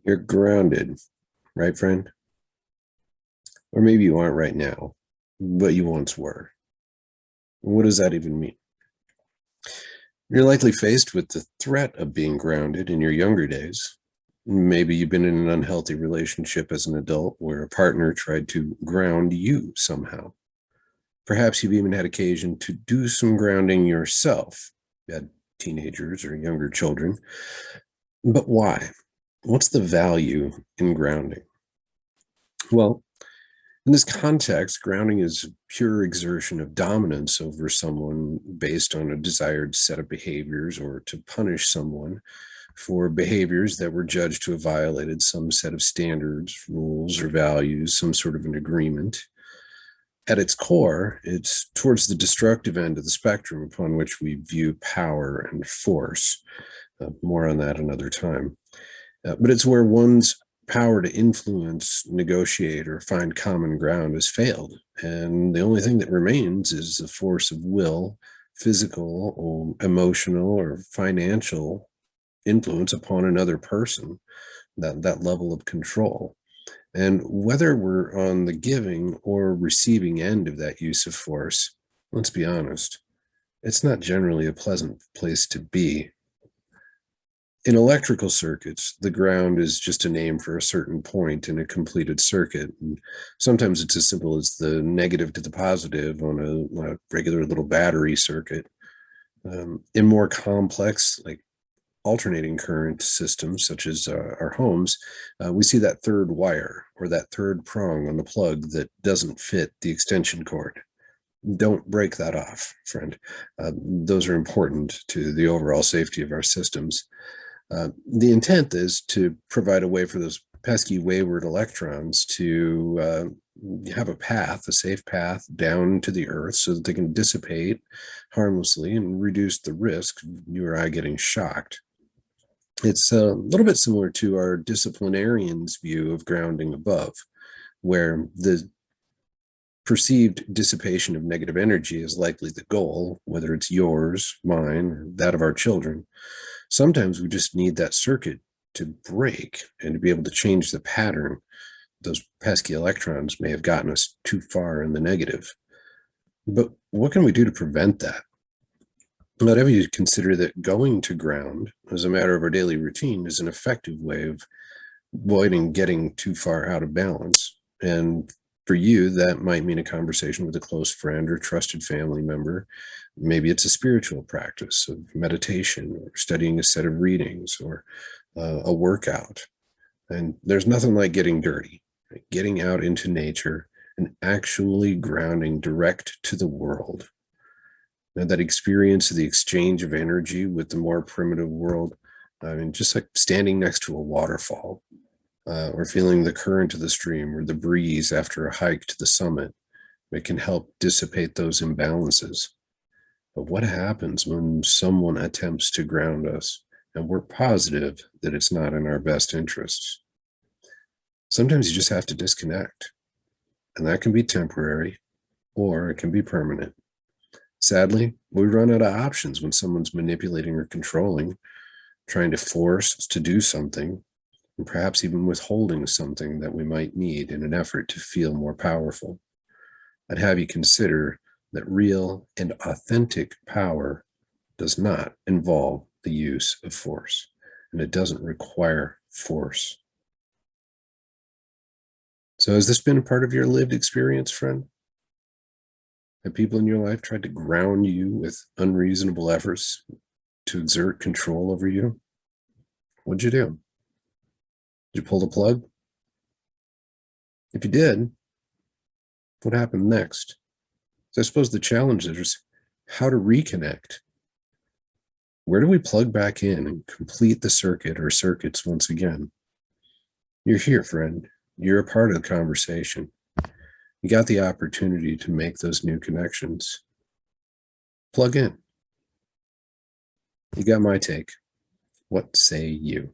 You're grounded, right, friend? Or maybe you aren't right now, but you once were. What does that even mean? You're likely faced with the threat of being grounded in your younger days. Maybe you've been in an unhealthy relationship as an adult where a partner tried to ground you somehow. Perhaps you've even had occasion to do some grounding yourself. You had teenagers or younger children. But why? What's the value in grounding? Well, in this context, grounding is pure exertion of dominance over someone based on a desired set of behaviors or to punish someone for behaviors that were judged to have violated some set of standards, rules, or values, some sort of an agreement. At its core, it's towards the destructive end of the spectrum upon which we view power and force. More on that another time. But it's where one's power to influence, negotiate, or find common ground has failed. And the only thing that remains is the force of will, physical, or emotional, or financial influence upon another person, that level of control. And whether we're on the giving or receiving end of that use of force, let's be honest, it's not generally a pleasant place to be. In electrical circuits, the ground is just a name for a certain point in a completed circuit. And sometimes it's as simple as the negative to the positive on a regular little battery circuit. In more complex, like alternating current systems, such as our homes, we see that third wire or that third prong on the plug that doesn't fit the extension cord. Don't break that off, friend. Those are important to the overall safety of our systems. The intent is to provide a way for those pesky wayward electrons to have a path, a safe path down to the earth so that they can dissipate harmlessly and reduce the risk of you or I getting shocked. It's a little bit similar to our disciplinarian's view of grounding above, where the perceived dissipation of negative energy is likely the goal, whether it's yours, mine, or that of our children. Sometimes we just need that circuit to break and to be able to change the pattern. Those pesky electrons may have gotten us too far in the negative. But what can we do to prevent that? Not every you consider that going to ground as a matter of our daily routine is an effective way of avoiding getting too far out of balance. And for you, that might mean a conversation with a close friend or trusted family member. Maybe it's a spiritual practice of meditation or studying a set of readings or a workout. And there's nothing like getting dirty, right? Getting out into nature and actually grounding direct to the world. Now, that experience of the exchange of energy with the more primitive world, I mean, just like standing next to a waterfall, or feeling the current of the stream or the breeze after a hike to the summit. It can help dissipate those imbalances. But what happens when someone attempts to ground us and we're positive that it's not in our best interests? Sometimes you just have to disconnect, and that can be temporary or it can be permanent. Sadly, we run out of options when someone's manipulating or controlling, trying to force us to do something, and perhaps even withholding something that we might need in an effort to feel more powerful. I'd have you consider that real and authentic power does not involve the use of force, and it doesn't require force. So, has this been a part of your lived experience, friend? Have people in your life tried to ground you with unreasonable efforts to exert control over you? What'd you do? Did you pull the plug? If you did, what happened next? So I suppose the challenge is how to reconnect. Where do we plug back in and complete the circuit or circuits once again? You're here, friend. You're a part of the conversation. You got the opportunity to make those new connections. Plug in. You got my take. What say you?